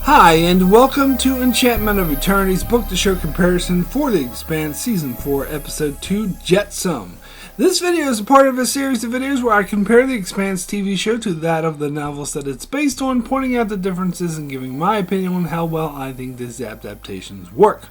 Hi, and welcome to Enchantment of Eternity's book-to-show comparison for the Expanse Season 4, Episode 2, Jetsam. This video is a part of a series of videos where I compare the Expanse TV show to that of the novels that it's based on, pointing out the differences and giving my opinion on how well I think these adaptations work.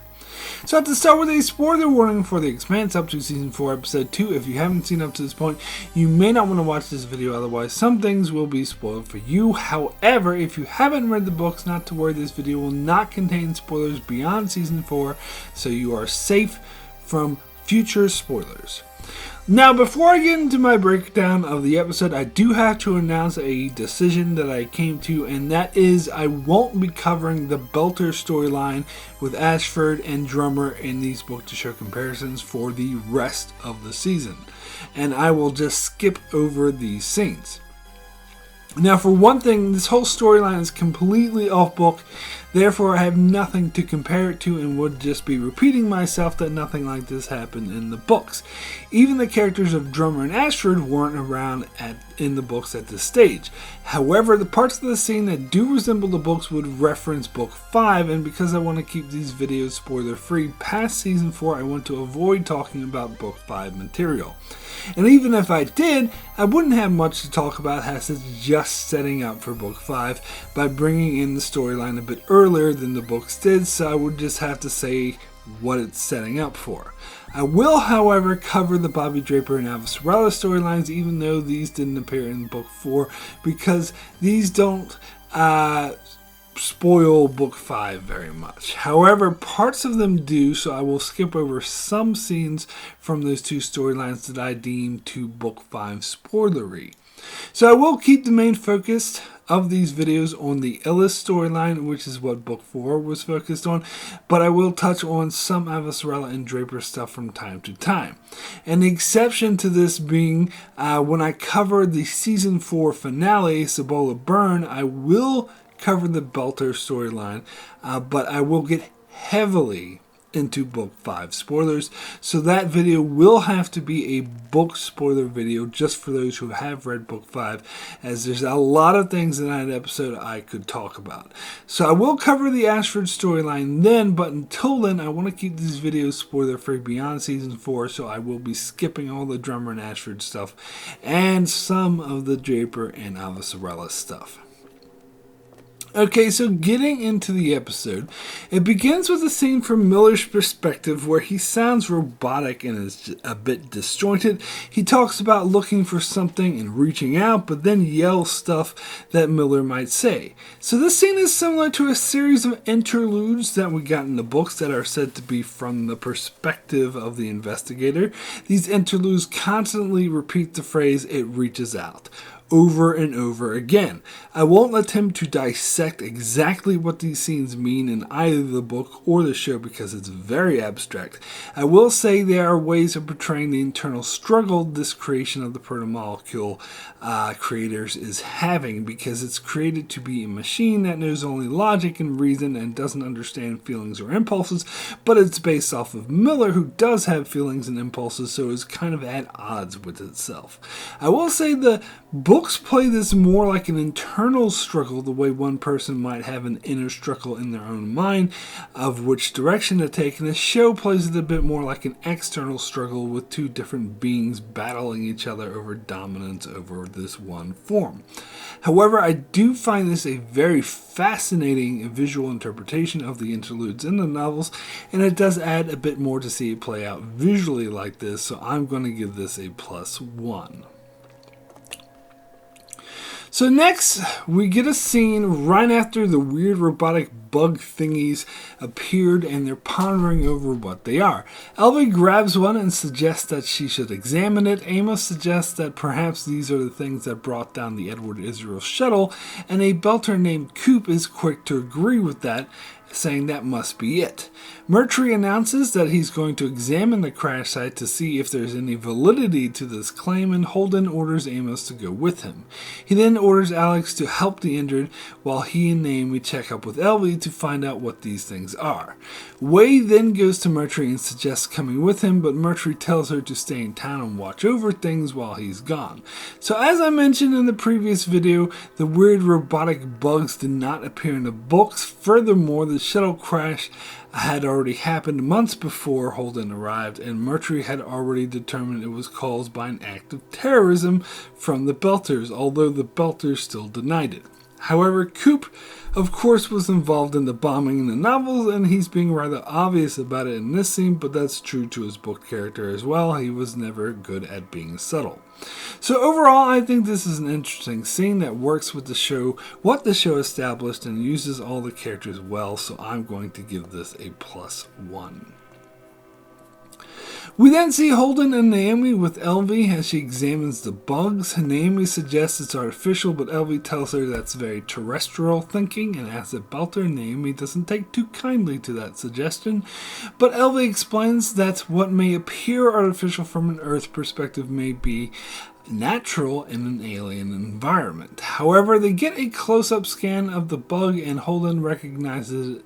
So I have to start with a spoiler warning for The Expanse up to Season 4, Episode 2. If you haven't seen up to this point, you may not want to watch this video, otherwise some things will be spoiled for you. However, if you haven't read the books, not to worry, this video will not contain spoilers beyond Season 4, so you are safe from future spoilers. Now, before I get into my breakdown of the episode, I do have to announce a decision that I came to, and that is I won't be covering the Belter storyline with Ashford and Drummer in these book-to-show comparisons for the rest of the season, and I will just skip over these scenes. Now, for one thing, this whole storyline is completely off-book, therefore I have nothing to compare it to and would just be repeating myself that nothing like this happened in the books. Even the characters of Drummer and Ashford weren't around in the books at this stage. However, the parts of the scene that do resemble the books would reference Book 5, and because I want to keep these videos spoiler-free past Season 4, I want to avoid talking about Book 5 material. And even if I did, I wouldn't have much to talk about as it's just setting up for Book 5 by bringing in the storyline a bit earlier than the books did, so I would just have to say what it's setting up for. I will, however, cover the Bobby Draper and Avasarala storylines, even though these didn't appear in Book 4, because these don't spoil Book 5 very much. However, parts of them do, so I will skip over some scenes from those two storylines that I deem to Book 5 spoilery. So I will keep the main focus of these videos on the Illis storyline, which is what Book 4 was focused on, but I will touch on some Avasarala and Draper stuff from time to time. And the exception to this being when I cover the Season 4 finale, Cibola Burn, I will cover the Belter storyline, but I will get heavily into Book 5 spoilers, so that video will have to be a book spoiler video just for those who have read Book 5, as there's a lot of things in that episode I could talk about. So I will cover the Ashford storyline then, but until then I want to keep these videos spoiler free beyond Season 4, so I will be skipping all the Drummer and Ashford stuff and some of the Draper and Avasarala stuff. Okay, so getting into the episode, it begins with a scene from Miller's perspective where he sounds robotic and is a bit disjointed. He talks about looking for something and reaching out, but then yells stuff that Miller might say. So this scene is similar to a series of interludes that we got in the books that are said to be from the perspective of the investigator. These interludes constantly repeat the phrase, "it reaches out," over and over again. I won't attempt to dissect exactly what these scenes mean in either the book or the show because it's very abstract. I will say there are ways of portraying the internal struggle this creation of the protomolecule creators is having, because it's created to be a machine that knows only logic and reason and doesn't understand feelings or impulses, but it's based off of Miller, who does have feelings and impulses, so is kind of at odds with itself. I will say the books play this more like an internal struggle, the way one person might have an inner struggle in their own mind of which direction to take, and the show plays it a bit more like an external struggle with two different beings battling each other over dominance over this one form. However, I do find this a very fascinating visual interpretation of the interludes in the novels, and it does add a bit more to see it play out visually like this, so I'm going to give this a +1. So next, we get a scene right after the weird robotic bug thingies appeared and they're pondering over what they are. Elvie grabs one and suggests that she should examine it. Amos suggests that perhaps these are the things that brought down the Edward Israel shuttle, and a Belter named Coop is quick to agree with that, saying that must be it. Mercury announces that he's going to examine the crash site to see if there's any validity to this claim, and Holden orders Amos to go with him. He then orders Alex to help the injured while he and Naomi check up with Elvie to find out what these things are. Wade then goes to Mercury and suggests coming with him, but Mercury tells her to stay in town and watch over things while he's gone. So as I mentioned in the previous video, the weird robotic bugs did not appear in the books. Furthermore, the shuttle crash had already happened months before Holden arrived, and Mercury had already determined it was caused by an act of terrorism from the Belters, although the Belters still denied it. However, Coop, of course, was involved in the bombing in the novels, and he's being rather obvious about it in this scene, but that's true to his book character as well. He was never good at being subtle. So overall, I think this is an interesting scene that works with the show, what the show established, and uses all the characters well, so I'm going to give this a +1. We then see Holden and Naomi with Elvie as she examines the bugs. Naomi suggests it's artificial, but Elvie tells her that's very terrestrial thinking, and as a Belter, Naomi doesn't take too kindly to that suggestion. But Elvie explains that what may appear artificial from an Earth perspective may be natural in an alien environment. However, they get a close-up scan of the bug, and Holden recognizes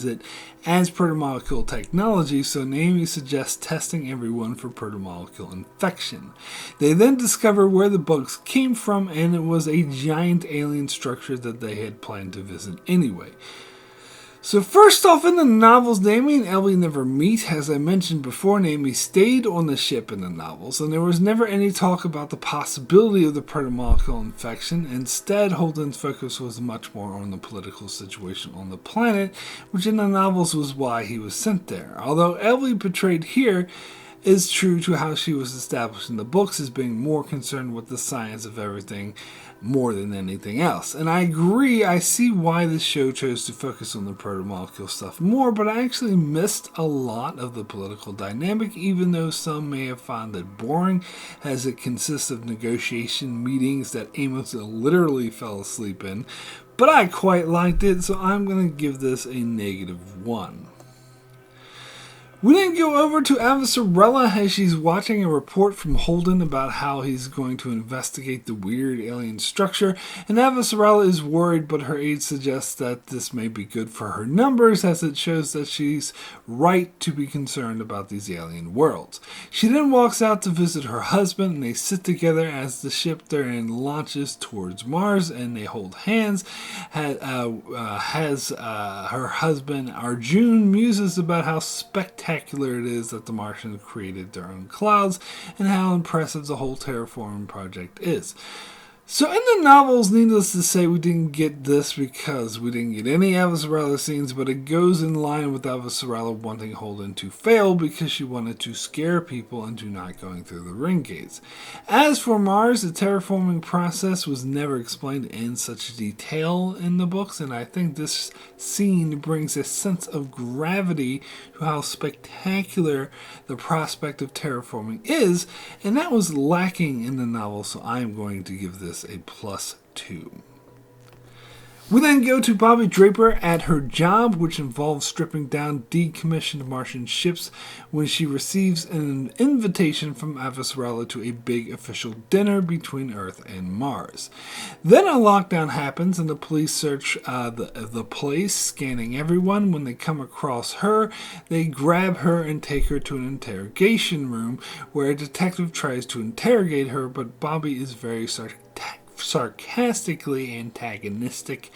it as protomolecule technology, so Naomi suggests testing everyone for protomolecule infection. They then discover where the bugs came from, and it was a giant alien structure that they had planned to visit anyway. So first off, in the novels, Naomi and Elvie never meet. As I mentioned before, Naomi stayed on the ship in the novels, and there was never any talk about the possibility of the protomolecule infection. Instead, Holden's focus was much more on the political situation on the planet, which in the novels was why he was sent there. Although Elvie portrayed here is true to how she was established in the books as being more concerned with the science of everything more than anything else. And I agree, I see why this show chose to focus on the protomolecule stuff more, but I actually missed a lot of the political dynamic, even though some may have found it boring, as it consists of negotiation meetings that Amos literally fell asleep in. But I quite liked it, so I'm going to give this a -1. We then go over to Avasarala as she's watching a report from Holden about how he's going to investigate the weird alien structure, and Avasarala is worried, but her aide suggests that this may be good for her numbers as it shows that she's right to be concerned about these alien worlds. She then walks out to visit her husband, and they sit together as the ship they're in launches towards Mars, and they hold hands. Her husband Arjun muses about how spectacular it is that the Martians created their own clouds and how impressive the whole terraforming project is. So in the novels, needless to say, we didn't get this because we didn't get any Avasarala scenes, but it goes in line with Avasarala wanting Holden to fail because she wanted to scare people into not going through the ring gates. As for Mars, the terraforming process was never explained in such detail in the books, and I think this scene brings a sense of gravity to how spectacular the prospect of terraforming is, and that was lacking in the novel, so I am going to give this a +2. We then go to Bobby Draper at her job, which involves stripping down decommissioned Martian ships when she receives an invitation from Avasarala to a big official dinner between Earth and Mars. Then a lockdown happens and the police search the place, scanning everyone. When they come across her, they grab her and take her to an interrogation room where a detective tries to interrogate her, but Bobby is very sarcastically antagonistic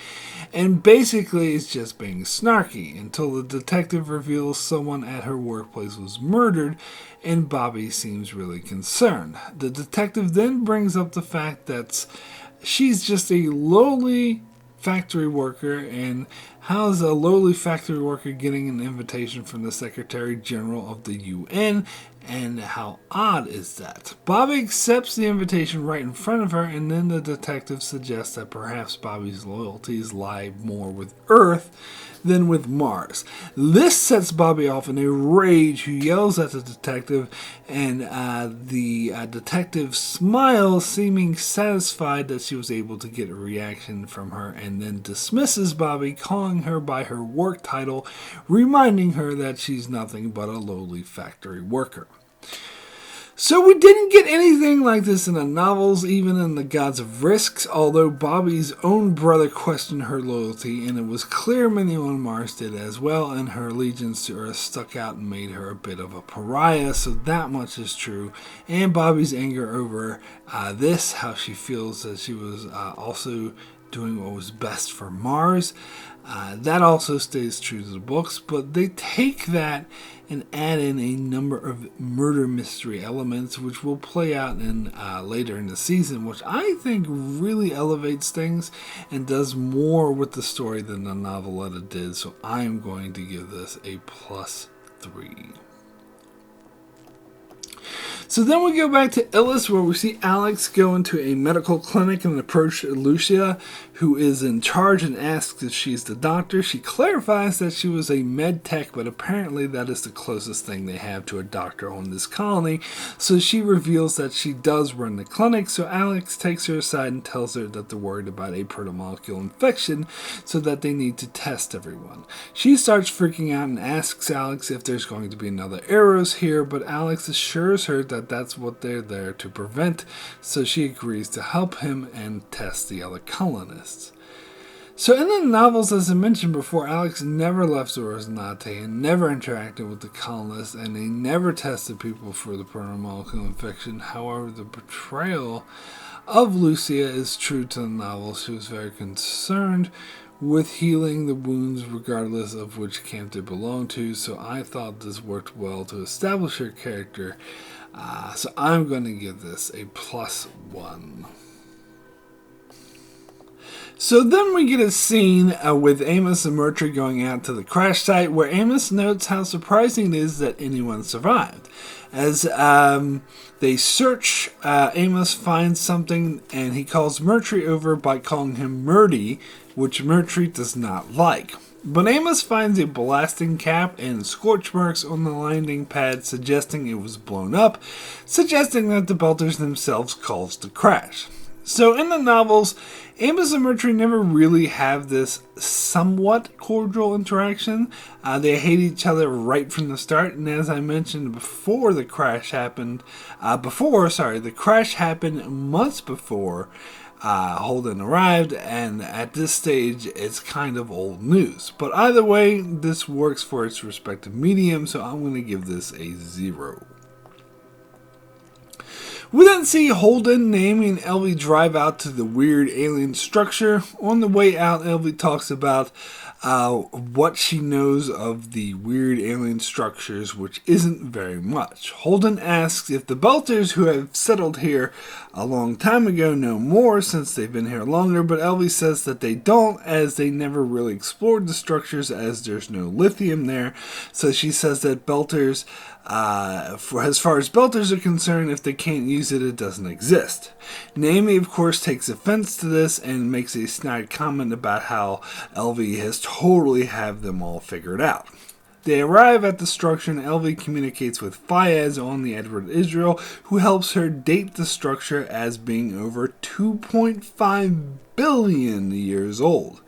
and basically is just being snarky until the detective reveals someone at her workplace was murdered, and Bobby seems really concerned. The detective then brings up the fact that she's just a lowly factory worker, and how's a lowly factory worker getting an invitation from the Secretary General of the UN? And how odd is that? Bobby accepts the invitation right in front of her, and then the detective suggests that perhaps Bobby's loyalties lie more with Earth than with Mars. This sets Bobby off in a rage, who yells at the detective, and the detective smiles, seeming satisfied that she was able to get a reaction from her, and then dismisses Bobby, calling her by her work title, reminding her that she's nothing but a lowly factory worker. So we didn't get anything like this in the novels, even in The Gods of Risks, although Bobby's own brother questioned her loyalty, and it was clear many on Mars did as well, and her allegiance to Earth stuck out and made her a bit of a pariah, so that much is true. And Bobby's anger over this, how she feels that she was also doing what was best for Mars, that also stays true to the books, but they take that and add in a number of murder mystery elements, which will play out in later in the season, which I think really elevates things and does more with the story than the noveletta did. So I am going to give this a +3. So then we go back to Illis, where we see Alex go into a medical clinic and approach Lucia, who is in charge, and asks if she's the doctor. She clarifies that she was a med tech, but apparently that is the closest thing they have to a doctor on this colony. So she reveals that she does run the clinic, so Alex takes her aside and tells her that they're worried about a protomolecule infection, so that they need to test everyone. She starts freaking out and asks Alex if there's going to be another Arrows here, but Alex assures her that that's what they're there to prevent, so she agrees to help him and test the other colonists. So in the novels, as I mentioned before, Alex never left Zoraznate and never interacted with the colonists, and they never tested people for the protomolecule infection. However, the portrayal of Lucia is true to the novel. She was very concerned with healing the wounds regardless of which camp they belonged to, so I thought this worked well to establish her character. So I'm going to give this a +1. So then we get a scene with Amos and Murtry going out to the crash site, where Amos notes how surprising it is that anyone survived. As they search, Amos finds something, and he calls Murtry over by calling him Murdy, which Murtry does not like. But Amos finds a blasting cap and scorch marks on the landing pad, suggesting it was blown up, suggesting that the Belters themselves caused the crash. So in the novels, Amos and Murtry never really have this somewhat cordial interaction. They hate each other right from the start, and as I mentioned before, the crash happened months before Holden arrived, and at this stage it's kind of old news. But either way, this works for its respective medium, so I'm going to give this a 0. We then see Holden, Naomi, and Elvie drive out to the weird alien structure. On the way out, Elvie talks about what she knows of the weird alien structures, which isn't very much. Holden asks if the Belters, who have settled here a long time ago, know more since they've been here longer, but Elvie says that they don't, as they never really explored the structures, as there's no lithium there. So she says that Belters, for as far as Belters are concerned, if they can't use it, it doesn't exist. Naomi, of course, takes offense to this and makes a snide comment about how Elvie has totally have them all figured out. They arrive at the structure, and Elvie communicates with Fayez on the Edward Israel, who helps her date the structure as being over 2.5 billion years old.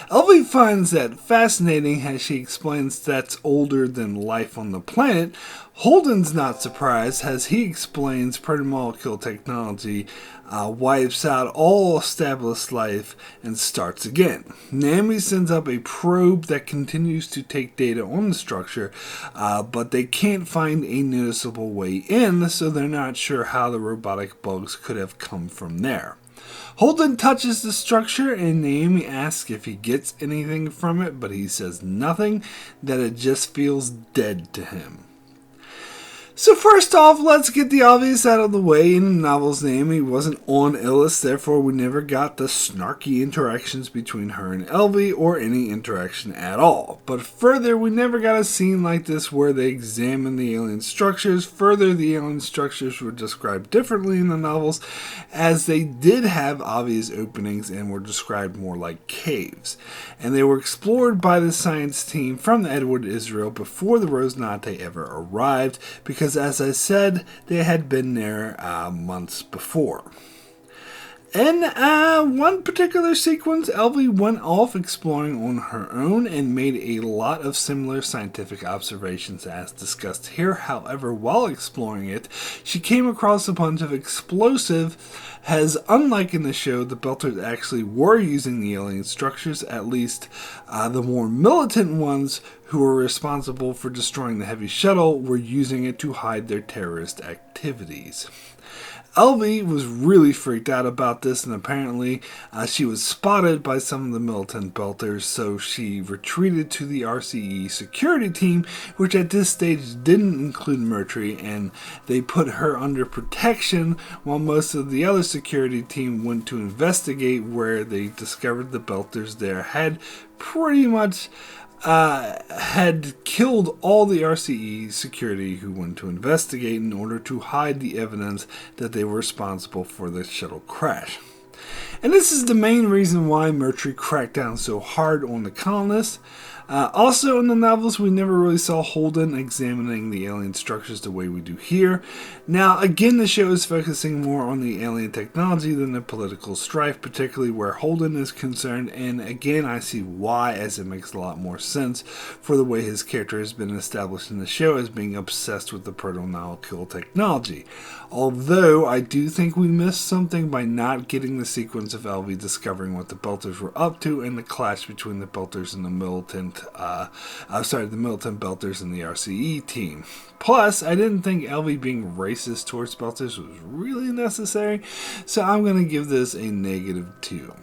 Elvie finds that fascinating, as she explains that's older than life on the planet. Holden's not surprised, as he explains protomolecule technology wipes out all established life and starts again. Naomi sends up a probe that continues to take data on the structure, but they can't find a noticeable way in, so they're not sure how the robotic bugs could have come from there. Holden touches the structure, and Naomi asks if he gets anything from it, but he says nothing, that it just feels dead to him. So first off, let's get the obvious out of the way. In the novel's name, he wasn't on Illis, therefore we never got the snarky interactions between her and Elvie, or any interaction at all. But further, we never got a scene like this where they examine the alien structures. Further, the alien structures were described differently in the novels, as they did have obvious openings and were described more like caves. And they were explored by the science team from the Edward Israel before the Rosenate ever arrived, because as I said, they had been there months before. In one particular sequence, Elvie went off exploring on her own and made a lot of similar scientific observations as discussed here. However, while exploring it, she came across a bunch of explosive, as unlike in the show, the Belters actually were using the alien structures, at least the more militant ones who were responsible for destroying the heavy shuttle were using it to hide their terrorist activities. Elvie was really freaked out about this, and apparently she was spotted by some of the militant Belters, so she retreated to the RCE security team, which at this stage didn't include Mercury, and they put her under protection while most of the other security team went to investigate, where they discovered the Belters there had pretty much had killed all the RCE security who went to investigate in order to hide the evidence that they were responsible for the shuttle crash. And this is the main reason why Mercury cracked down so hard on the colonists. Also in the novels, we never really saw Holden examining the alien structures the way we do here. Now, again, the show is focusing more on the alien technology than the political strife, particularly where Holden is concerned, and again, I see why, as it makes a lot more sense for the way his character has been established in the show as being obsessed with the proto-molecule technology. Although, I do think we missed something by not getting the sequence of Elvie discovering what the Belters were up to and the clash between the Belters and the militant the militant Belters and the RCE team. Plus, I didn't think Elvie being racist towards Belters was really necessary, so I'm going to give this a -2.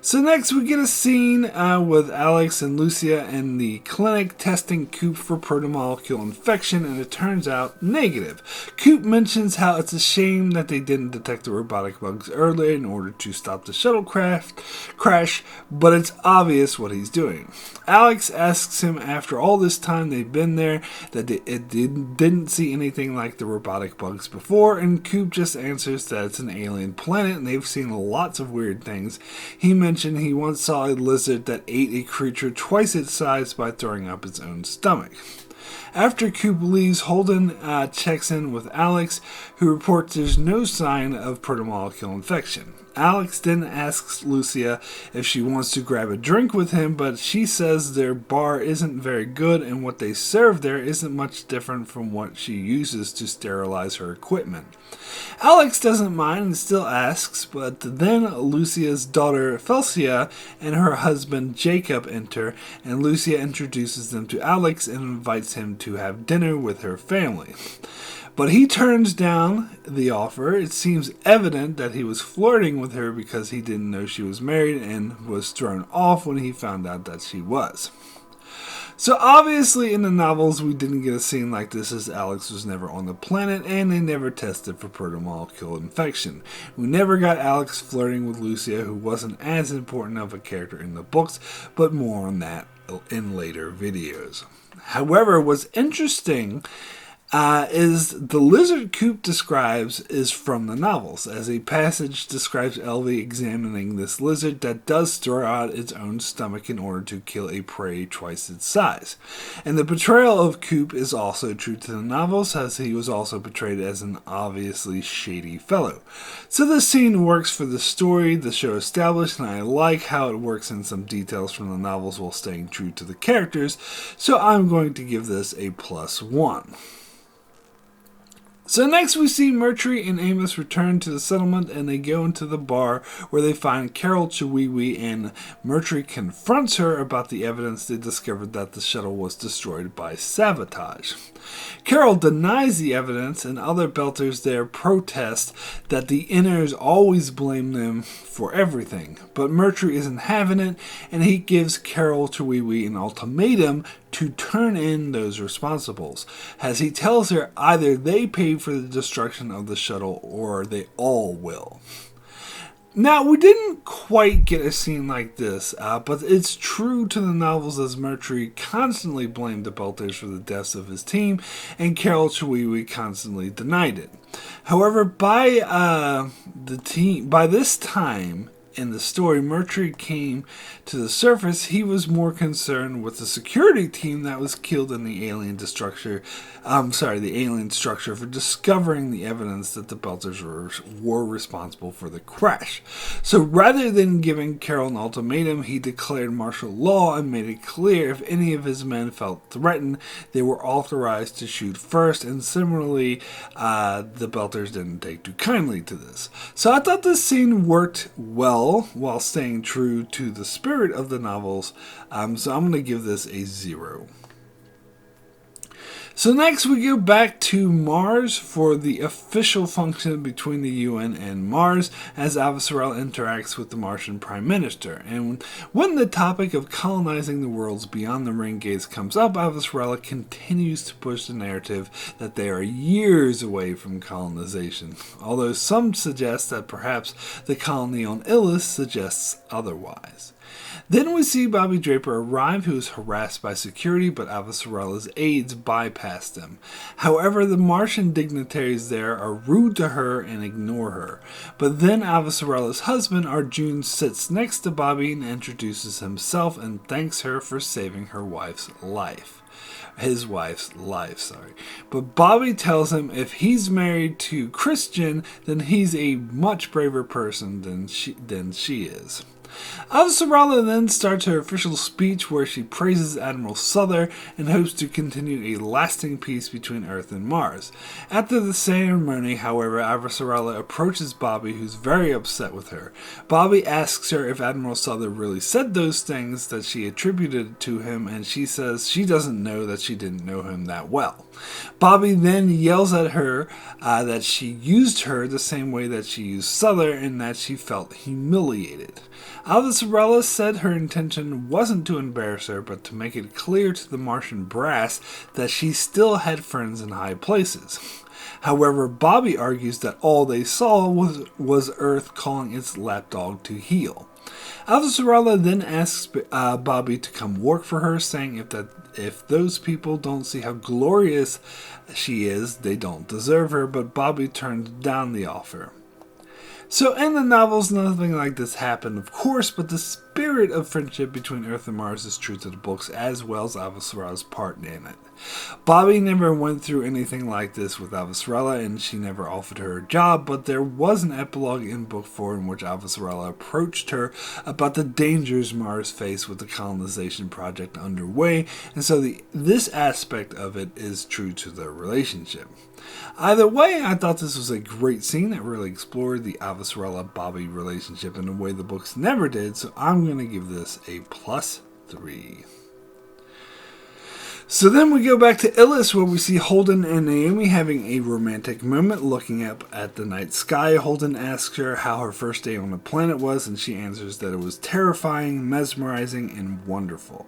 So next we get a scene with Alex and Lucia in the clinic testing Coop for protomolecule infection, and it turns out negative. Coop mentions how it's a shame that they didn't detect the robotic bugs earlier in order to stop the shuttle crash, but it's obvious what he's doing. Alex asks him after all this time they've been there that didn't see anything like the robotic bugs before, and Coop just answers that it's an alien planet and they've seen lots of weird things. He mentioned he once saw a lizard that ate a creature twice its size by throwing up its own stomach. After Coop leaves, Holden checks in with Alex, who reports there's no sign of protomolecule infection. Alex then asks Lucia if she wants to grab a drink with him, but she says their bar isn't very good and what they serve there isn't much different from what she uses to sterilize her equipment. Alex doesn't mind and still asks, but then Lucia's daughter Felcia and her husband Jacob enter, and Lucia introduces them to Alex and invites him to have dinner with her family. But he turns down the offer. It seems evident that he was flirting with her because he didn't know she was married and was thrown off when he found out that she was. So obviously in the novels we didn't get a scene like this, as Alex was never on the planet and they never tested for protomolecule infection. We never got Alex flirting with Lucia, who wasn't as important of a character in the books, but more on that in later videos. However, what's interesting is the lizard Coop describes is from the novels, as a passage describes Elvie examining this lizard that does throw out its own stomach in order to kill a prey twice its size. And the portrayal of Coop is also true to the novels, as he was also portrayed as an obviously shady fellow. So this scene works for the story the show established, and I like how it works in some details from the novels while staying true to the characters, so I'm going to give this a +1. So next we see Mercury and Amos return to the settlement, and they go into the bar where they find Carol Chiwiwi, and Mercury confronts her about the evidence they discovered that the shuttle was destroyed by sabotage. Carol denies the evidence, and other Belters there protest that the Inners always blame them for everything. But Mercury isn't having it, and he gives Carol Chiwiwi an ultimatum to turn in those responsibles, as he tells her either they paid for the destruction of the shuttle or they all will. Now, we didn't quite get a scene like this, but it's true to the novels as Mercury constantly blamed the Belters for the deaths of his team, and Carol Chiwewe constantly denied it. However, by this time in the story, Mercury came to the surface. He was more concerned with the security team that was killed in the alien structure for discovering the evidence that the Belters were responsible for the crash. So rather than giving Carol an ultimatum, he declared martial law and made it clear if any of his men felt threatened, they were authorized to shoot first, and similarly, the Belters didn't take too kindly to this. So I thought this scene worked well while staying true to the spirit of the novels, so I'm going to give this a 0. So next we go back to Mars for the official function between the UN and Mars as Avasarala interacts with the Martian Prime Minister. And when the topic of colonizing the worlds beyond the ring gates comes up, Avasarala continues to push the narrative that they are years away from colonization, although some suggest that perhaps the colony on Ilus suggests otherwise. Then we see Bobby Draper arrive, who is harassed by security, but Avasarala's aides bypass them. However, the Martian dignitaries there are rude to her and ignore her. But then Avasarala's husband, Arjun, sits next to Bobby and introduces himself and thanks her for saving his wife's life. But Bobby tells him if he's married to Christian, then he's a much braver person than she is. Avasarala then starts her official speech where she praises Admiral Souther and hopes to continue a lasting peace between Earth and Mars. After the ceremony, however, Avasarala approaches Bobby, who's very upset with her. Bobby asks her if Admiral Souther really said those things that she attributed to him, and she says she doesn't know that she didn't know him that well. Bobby then yells at her that she used her the same way that she used Souther and that she felt humiliated. Avasarala said her intention wasn't to embarrass her, but to make it clear to the Martian brass that she still had friends in high places. However, Bobby argues that all they saw was Earth calling its lapdog to heel. Avasarala then asks Bobby to come work for her, saying if those people don't see how glorious she is, they don't deserve her, but Bobby turned down the offer. So in the novels, nothing like this happened, of course, but the spirit of friendship between Earth and Mars is true to the books, as well as Avasarala's part in it. Bobby never went through anything like this with Avasarala, and she never offered her a job, but there was an epilogue in Book 4 in which Avasarala approached her about the dangers Mars faced with the colonization project underway, and so this aspect of it is true to their relationship. Either way, I thought this was a great scene that really explored the Avasarala-Bobby relationship in a way the books never did, so I'm going to give this a +3. So then we go back to Ilus, where we see Holden and Naomi having a romantic moment looking up at the night sky. Holden asks her how her first day on the planet was, and she answers that it was terrifying, mesmerizing, and wonderful.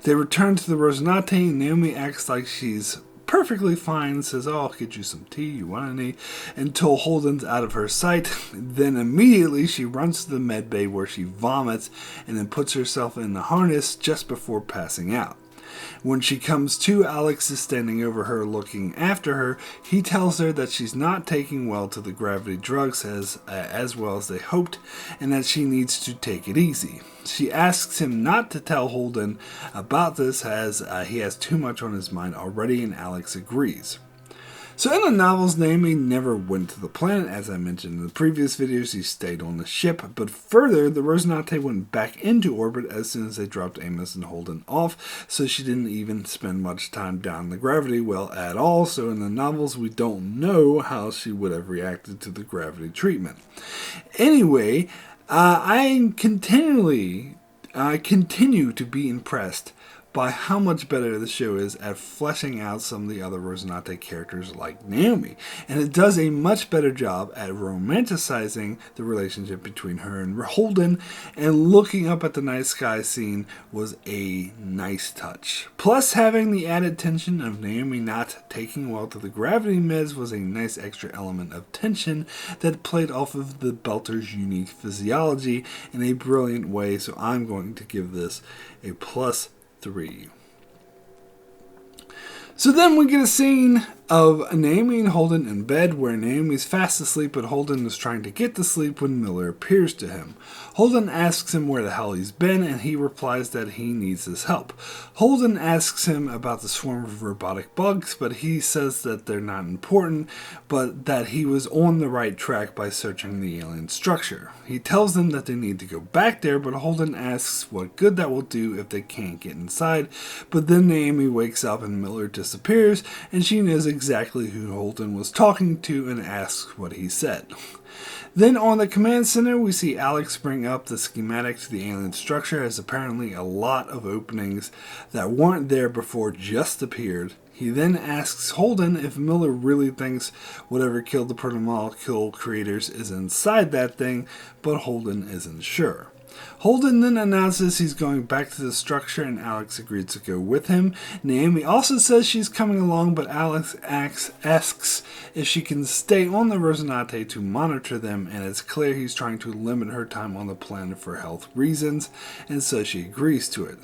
They return to the Rosinante, and Naomi acts like she's perfectly fine, says, "Oh, I'll get you some tea, you want any?" until Holden's out of her sight. Then immediately she runs to the med bay where she vomits and then puts herself in the harness just before passing out. When she comes to, Alex is standing over her looking after her. He tells her that she's not taking well to the gravity drugs as well as they hoped, and that she needs to take it easy. She asks him not to tell Holden about this as he has too much on his mind already, and Alex agrees. So in the novels, Naomi never went to the planet. As I mentioned in the previous video, she stayed on the ship. But further, the Rosinante went back into orbit as soon as they dropped Amos and Holden off, so she didn't even spend much time down the gravity well at all. So in the novels, we don't know how she would have reacted to the gravity treatment. Anyway, I continue to be impressed by how much better the show is at fleshing out some of the other Rosinante characters like Naomi. And it does a much better job at romanticizing the relationship between her and Holden, and looking up at the night sky scene was a nice touch. Plus, having the added tension of Naomi not taking well to the gravity meds was a nice extra element of tension that played off of the Belter's unique physiology in a brilliant way, so I'm going to give this a +3. So then we get a scene of Naomi and Holden in bed where Naomi's fast asleep but Holden is trying to get to sleep when Miller appears to him. Holden asks him where the hell he's been and he replies that he needs his help. Holden asks him about the swarm of robotic bugs, but he says that they're not important, but that he was on the right track by searching the alien structure. He tells them that they need to go back there, but Holden asks what good that will do if they can't get inside, but then Naomi wakes up and Miller disappears and she knows exactly who Holden was talking to and asks what he said. Then on the command center, we see Alex bring up the schematic to the alien structure, as apparently a lot of openings that weren't there before just appeared. He then asks Holden if Miller really thinks whatever killed the protomolecule creators is inside that thing, but Holden isn't sure. Holden then announces he's going back to the structure and Alex agrees to go with him. Naomi also says she's coming along, but Alex asks if she can stay on the Rosinante to monitor them, and it's clear he's trying to limit her time on the planet for health reasons, and so she agrees to it.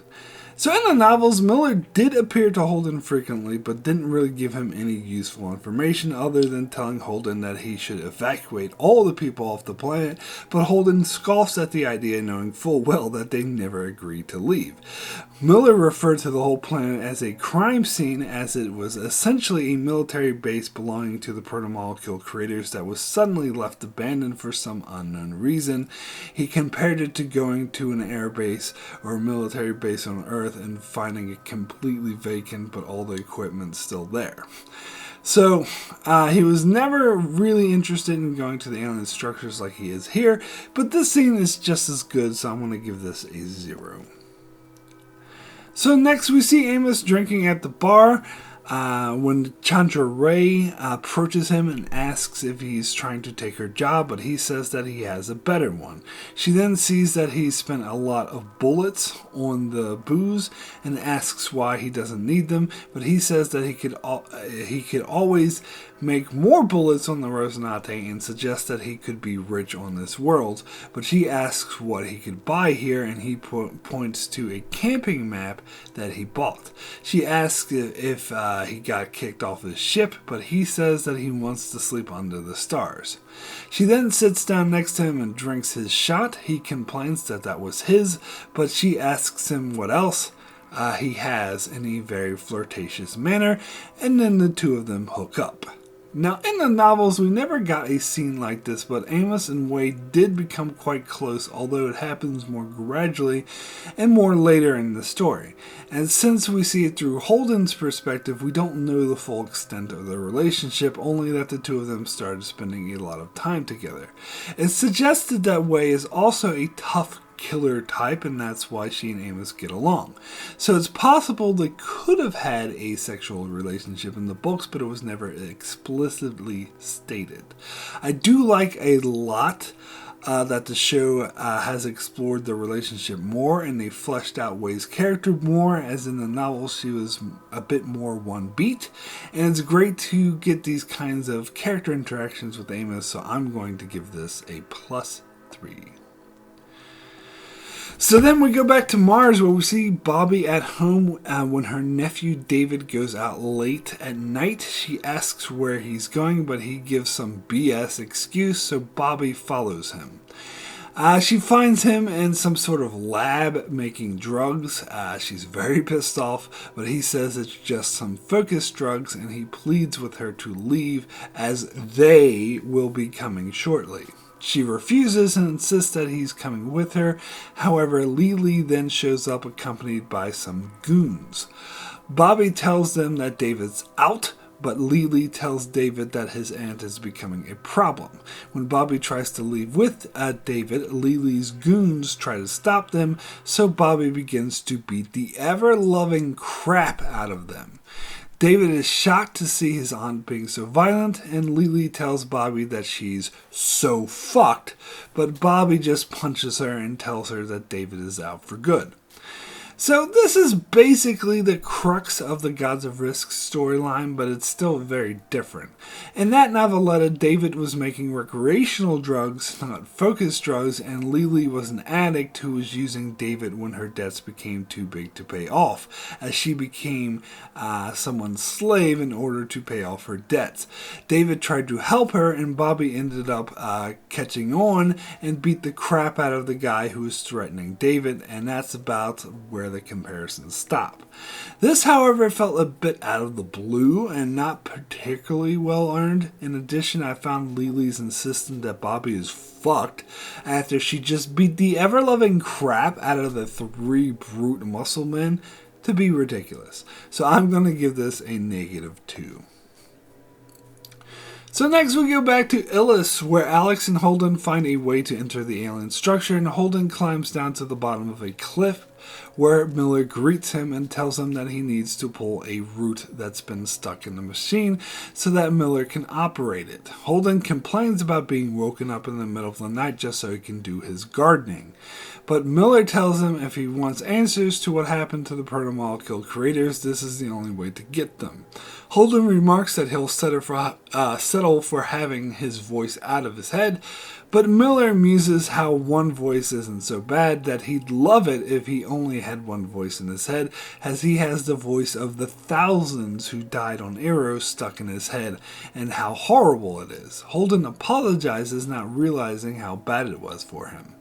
So in the novels, Miller did appear to Holden frequently, but didn't really give him any useful information other than telling Holden that he should evacuate all the people off the planet, but Holden scoffs at the idea, knowing full well that they never agreed to leave. Miller referred to the whole planet as a crime scene, as it was essentially a military base belonging to the protomolecule creators that was suddenly left abandoned for some unknown reason. He compared it to going to an air base or a military base on Earth and finding it completely vacant but all the equipment still there. So he was never really interested in going to the alien structures like he is here, but this scene is just as good, so I'm going to give this a 0. So next we see Amos drinking at the bar when Chandra Ray approaches him and asks if he's trying to take her job, but he says that he has a better one. She then sees that he's spent a lot of bullets on the booze and asks why he doesn't need them, but he says that he could always make more bullets on the Rosinante and suggests that he could be rich on this world, but she asks what he could buy here and he points to a camping map that he bought. She asks if he got kicked off his ship, but he says that he wants to sleep under the stars. She then sits down next to him and drinks his shot. He complains that that was his, but she asks him what else he has in a very flirtatious manner, and then the two of them hook up. Now, in the novels, we never got a scene like this, but Amos and Wade did become quite close, although it happens more gradually and more later in the story. And since we see it through Holden's perspective, we don't know the full extent of the relationship, only that the two of them started spending a lot of time together. It's suggested that Wade is also a tough killer type, and that's why she and Amos get along. So it's possible they could have had a sexual relationship in the books, but it was never explicitly stated. I do like a lot that the show has explored the relationship more, and they fleshed out Wade's character more, as in the novel she was a bit more one beat, and it's great to get these kinds of character interactions with Amos, so I'm going to give this a +3. So then we go back to Mars, where we see Bobby at home when her nephew David goes out late at night. She asks where he's going, but he gives some BS excuse, so Bobby follows him. She finds him in some sort of lab making drugs. She's very pissed off, but he says it's just some focus drugs, and he pleads with her to leave, as they will be coming shortly. She refuses and insists that he's coming with her. However, Lily then shows up accompanied by some goons. Bobby tells them that David's out, but Lily tells David that his aunt is becoming a problem. When Bobby tries to leave with David, Lily's goons try to stop them, so Bobby begins to beat the ever-loving crap out of them. David is shocked to see his aunt being so violent, and Lily tells Bobby that she's so fucked, but Bobby just punches her and tells her that David is out for good. So this is basically the crux of the Gods of Risk storyline, but it's still very different. In that noveletta, David was making recreational drugs, not focused drugs, and Lily was an addict who was using David when her debts became too big to pay off, as she became someone's slave in order to pay off her debts. David tried to help her, and Bobby ended up catching on and beat the crap out of the guy who was threatening David, and that's about where the comparisons stop. This, however, felt a bit out of the blue and not particularly well earned. In addition, I found Lily's insistence that Bobby is fucked after she just beat the ever-loving crap out of the three brute muscle men to be ridiculous. So I'm going to give this a -2. So next we go back to Illis, where Alex and Holden find a way to enter the alien structure, and Holden climbs down to the bottom of a cliff where Miller greets him and tells him that he needs to pull a root that's been stuck in the machine so that Miller can operate it. Holden complains about being woken up in the middle of the night just so he can do his gardening. But Miller tells him if he wants answers to what happened to the protomolecule creators, this is the only way to get them. Holden remarks that he'll settle for having his voice out of his head, but Miller muses how one voice isn't so bad, that he'd love it if he only had one voice in his head, as he has the voice of the thousands who died on arrows stuck in his head, and how horrible it is. Holden apologizes, not realizing how bad it was for him.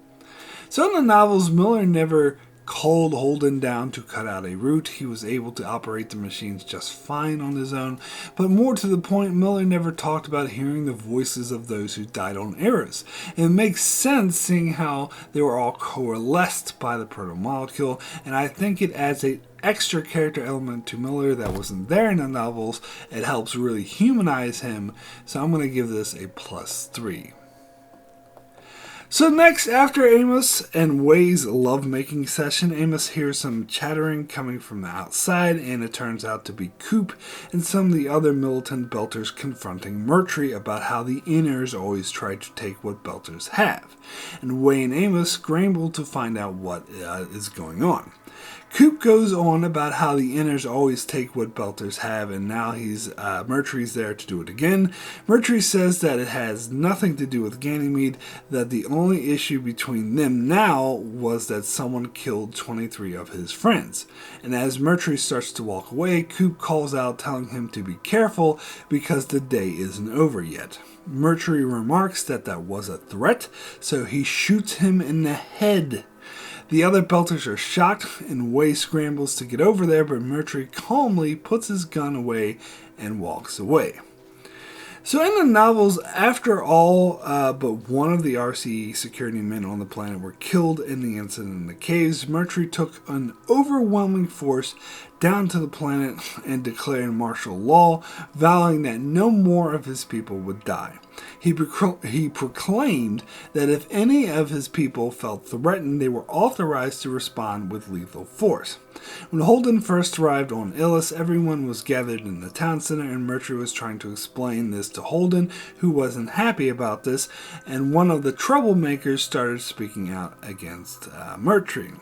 So in the novels, Miller never called Holden down to cut out a root. He was able to operate the machines just fine on his own, but more to the point, Miller never talked about hearing the voices of those who died on Eris. It makes sense seeing how they were all coalesced by the protomolecule, and I think it adds an extra character element to Miller that wasn't there in the novels. It helps really humanize him, so I'm going to give this a +3. So next, after Amos and Way's lovemaking session, Amos hears some chattering coming from the outside, and it turns out to be Coop and some of the other militant Belters confronting Murtry about how the Inners always try to take what Belters have. And Way and Amos scramble to find out what is going on. Coop goes on about how the Inners always take what Belters have, and now Murtry's there to do it again. Murtry says that it has nothing to do with Ganymede, that the only issue between them now was that someone killed 23 of his friends. And as Murtry starts to walk away, Coop calls out telling him to be careful because the day isn't over yet. Murtry remarks that was a threat, so he shoots him in the head. The other Belters are shocked, and Way scrambles to get over there, but Murtry calmly puts his gun away and walks away. So in the novels, after all but one of the RCE security men on the planet were killed in the incident in the caves, Murtry took an overwhelming force down to the planet and declared martial law, vowing that no more of his people would die. He proclaimed that if any of his people felt threatened, they were authorized to respond with lethal force. When Holden first arrived on Illis, everyone was gathered in the town center, and Murtry was trying to explain this to Holden, who wasn't happy about this, and one of the troublemakers started speaking out against Murtry.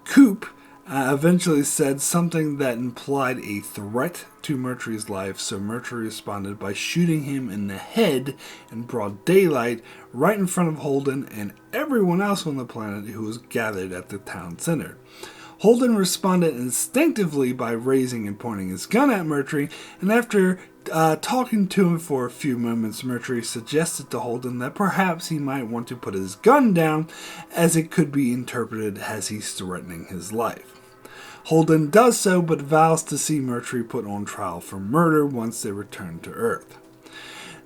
Coop eventually said something that implied a threat to Murtry's life, so Murtry responded by shooting him in the head in broad daylight right in front of Holden and everyone else on the planet who was gathered at the town center. Holden responded instinctively by raising and pointing his gun at Murtry, and after talking to him for a few moments, Murtry suggested to Holden that perhaps he might want to put his gun down, as it could be interpreted as he's threatening his life. Holden does so, but vows to see Murtry put on trial for murder once they return to Earth.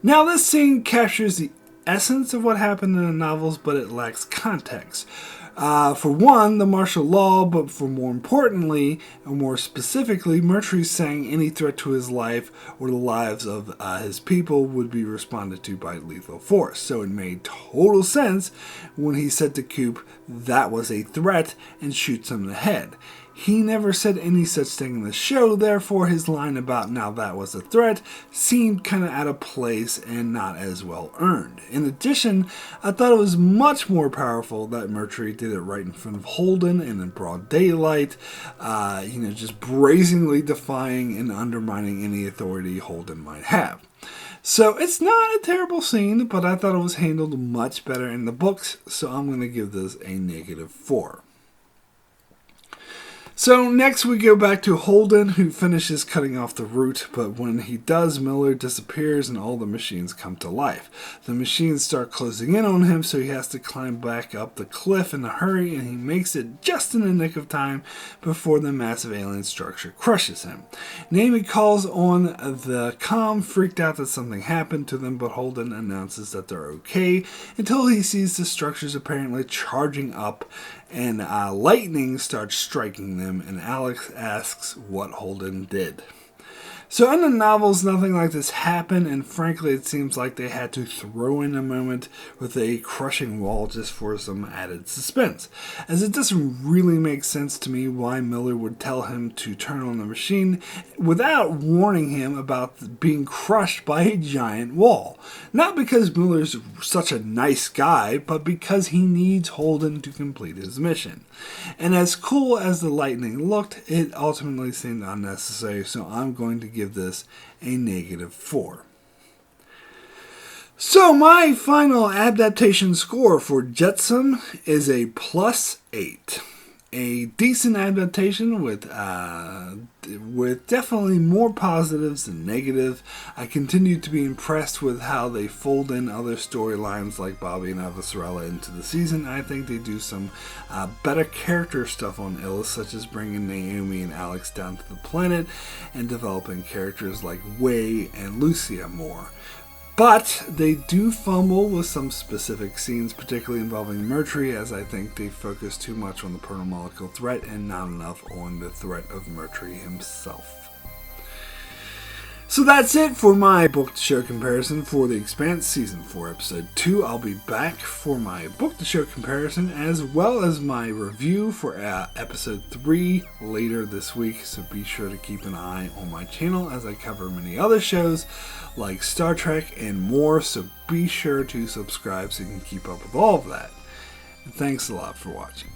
Now, this scene captures the essence of what happened in the novels, but it lacks context. For one, the martial law, but for more importantly, and more specifically, Mercury saying any threat to his life or the lives of his people would be responded to by lethal force. So it made total sense when he said to Coop that was a threat and shoots him in the head. He never said any such thing in the show, therefore his line about now that was a threat seemed kind of out of place and not as well earned. In addition, I thought it was much more powerful that Mercury did it right in front of Holden and in broad daylight, just brazenly defying and undermining any authority Holden might have. So it's not a terrible scene, but I thought it was handled much better in the books, so I'm going to give this a -4. So next we go back to Holden, who finishes cutting off the root, but when he does, Miller disappears and all the machines come to life. The machines start closing in on him, so he has to climb back up the cliff in a hurry, and he makes it just in the nick of time before the massive alien structure crushes him. Naomi calls on the comm, freaked out that something happened to them, but Holden announces that they're okay until he sees the structures apparently charging up, and lightning starts striking them, and Alex asks what Holden did. So in the novels, nothing like this happened, and frankly, it seems like they had to throw in a moment with a crushing wall just for some added suspense, as it doesn't really make sense to me why Miller would tell him to turn on the machine without warning him about being crushed by a giant wall. Not because Miller's such a nice guy, but because he needs Holden to complete his mission. And as cool as the lightning looked, it ultimately seemed unnecessary, so I'm going to give this a -4. So my final adaptation score for Jetsam is a +8. A decent adaptation with definitely more positives than negative. I continue to be impressed with how they fold in other storylines like Bobby and Avasarala into the season. I think they do some better character stuff on Illis, such as bringing Naomi and Alex down to the planet and developing characters like Wei and Lucia more. But they do fumble with some specific scenes, particularly involving Mercury, as I think they focus too much on the proto-molecule threat and not enough on the threat of Mercury himself. So that's it for my book-to-show comparison for The Expanse Season 4, Episode 2. I'll be back for my book-to-show comparison as well as my review for Episode 3 later this week, so be sure to keep an eye on my channel as I cover many other shows like Star Trek and more, so be sure to subscribe so you can keep up with all of that. And thanks a lot for watching.